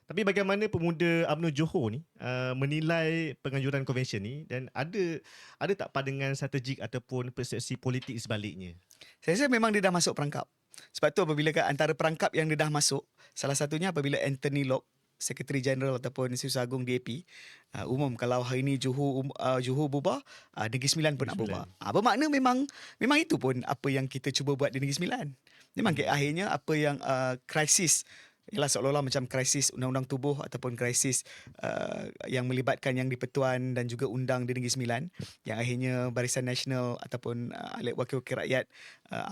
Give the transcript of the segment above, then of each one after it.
Tapi bagaimana pemuda UMNO Johor ni menilai penganjuran konvensyen ni, dan ada tak pandangan strategik ataupun persepsi politik sebaliknya? Saya rasa memang dia dah masuk perangkap. Sebab tu apabila antara perangkap yang dia dah masuk, salah satunya apabila Anthony Locke, Secretary General ataupun Setiausaha Agung DAP, umum kalau hari ini Johor bubar, Negeri Sembilan pun Negeri nak Sembilan. bubar. Bermakna memang itu pun apa yang kita cuba buat di Negeri Sembilan. Memang akhirnya apa yang krisis, ialah seolah-olah macam krisis undang-undang tubuh ataupun krisis yang melibatkan yang di-Pertuan dan juga undang di Negeri Sembilan, yang akhirnya Barisan Nasional ataupun Alit Wakil-Wakil Rakyat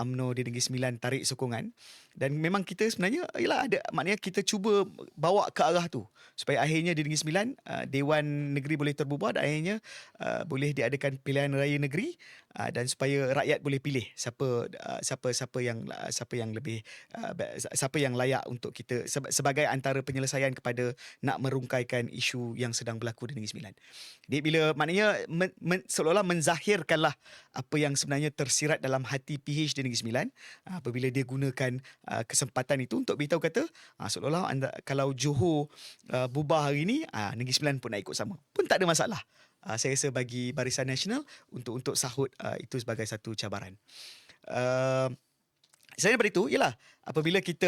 UMNO di Negeri Sembilan tarik sokongan. Dan memang kita sebenarnya ialah ada, maknanya kita cuba bawa ke arah tu supaya akhirnya di Negeri Sembilan Dewan Negeri boleh terbubar dan akhirnya boleh diadakan pilihan raya negeri, dan supaya rakyat boleh pilih siapa yang lebih siapa yang layak untuk kita sebagai antara penyelesaian kepada nak merungkaikan isu yang sedang berlaku di Negeri Sembilan. Jadi bila maknanya seolah-olah menzahirkanlah apa yang sebenarnya tersirat dalam hati PH di Negeri Sembilan, apabila dia gunakan kesempatan itu untuk beritahu kata seolah-olah kalau Johor bubar hari ini, Negeri Sembilan pun nak ikut sama. Pun tak ada masalah. Saya rasa bagi Barisan Nasional untuk sahut itu sebagai satu cabaran. Selain daripada itu, ialah apabila kita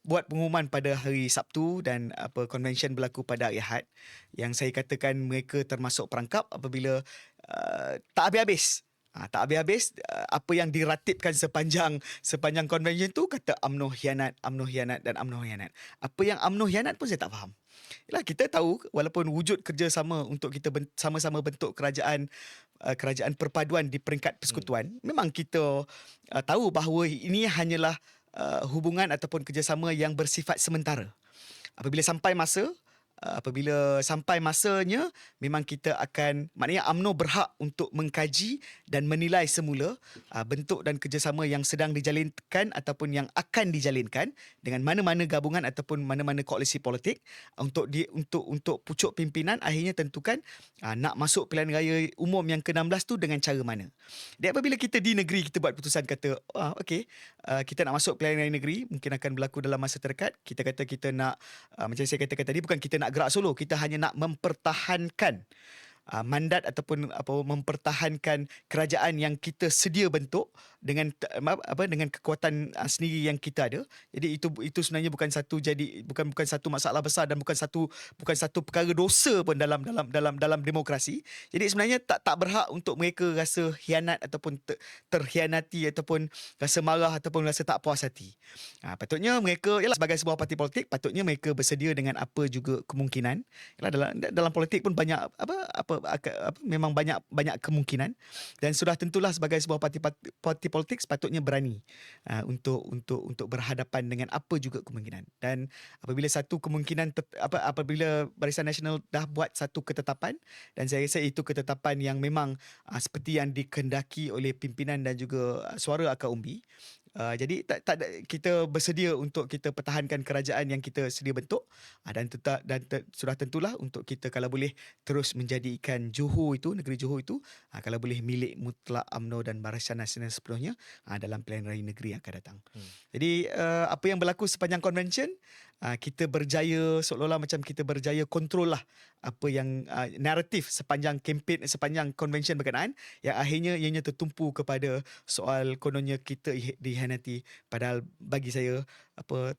buat pengumuman pada hari Sabtu dan konvensyen berlaku pada hari Ahad, yang saya katakan mereka termasuk perangkap apabila tak habis-habis. Tak habis-habis apa yang diratipkan sepanjang konvensyen tu, kata UMNO hianat, UMNO hianat dan UMNO hianat. Apa yang UMNO hianat pun saya tak faham. Yalah, kita tahu walaupun wujud kerjasama untuk kita sama-sama bentuk kerajaan perpaduan di peringkat persekutuan, memang kita tahu bahawa ini hanyalah hubungan ataupun kerjasama yang bersifat sementara. Apabila sampai masanya, memang kita akan, maknanya UMNO berhak untuk mengkaji dan menilai semula bentuk dan kerjasama yang sedang dijalinkan ataupun yang akan dijalinkan dengan mana-mana gabungan ataupun mana-mana koalisi politik untuk pucuk pimpinan akhirnya tentukan nak masuk pilihan raya umum yang ke-16 tu dengan cara mana. Dan apabila kita di negeri kita buat putusan kata kita nak masuk pilihan raya negeri, mungkin akan berlaku dalam masa terdekat, kita kata kita nak macam saya katakan tadi, bukan kita nak gerak solo, kita hanya nak mempertahankan mandat ataupun mempertahankan kerajaan yang kita sedia bentuk dengan kekuatan sendiri yang kita ada. Jadi itu sebenarnya bukan satu masalah besar dan bukan satu perkara dosa pun dalam demokrasi. Jadi sebenarnya tak berhak untuk mereka rasa hianat ataupun terhianati ataupun rasa marah ataupun rasa tak puas hati. Patutnya mereka, ialah sebagai sebuah parti politik, patutnya mereka bersedia dengan apa juga kemungkinan. Ialah dalam politik pun banyak memang banyak kemungkinan, dan sudah tentulah sebagai sebuah parti politik sepatutnya berani untuk berhadapan dengan apa juga kemungkinan. Dan apabila satu kemungkinan apabila Barisan Nasional dah buat satu ketetapan, dan saya rasa itu ketetapan yang memang seperti yang dikehendaki oleh pimpinan dan juga suara akar umbi. Jadi kita bersedia untuk kita pertahankan kerajaan yang kita sedia bentuk, sudah tentulah untuk kita kalau boleh terus menjadikan Johor itu, negeri Johor itu, kalau boleh milik mutlak UMNO dan Barisan Nasional sepenuhnya dalam pilihan raya negeri yang akan datang. Jadi apa yang berlaku sepanjang konvensyen, kita berjaya, seolah-olah macam kita berjaya kontrol lah apa yang naratif sepanjang konvensyen berkenaan, yang akhirnya ianya tertumpu kepada soal kononnya kita dihianati. Padahal bagi saya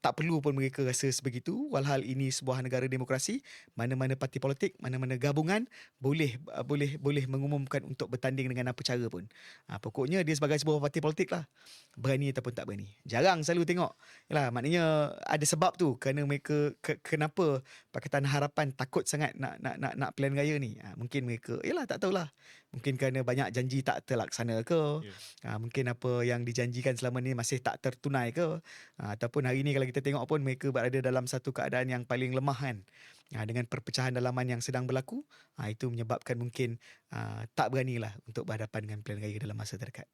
tak perlu pun mereka rasa sebegitu, walhal ini sebuah negara demokrasi, mana-mana parti politik, mana-mana gabungan boleh mengumumkan untuk bertanding dengan apa cara pun. Pokoknya dia sebagai sebuah parti politik lah, berani ataupun tak berani. Jarang selalu tengok. Yalah, maknanya ada sebab tu kerana mereka kenapa Pakatan Harapan takut sangat nak pilihan raya ni. Mungkin mereka tak tahulah. Mungkin kerana banyak janji tak terlaksana ke. Mungkin apa yang dijanjikan selama ni masih tak tertunai ke. Ataupun hari ni kalau kita tengok pun mereka berada dalam satu keadaan yang paling lemah kan. Dengan perpecahan dalaman yang sedang berlaku, itu menyebabkan mungkin tak beranilah untuk berhadapan dengan pilihan raya dalam masa terdekat.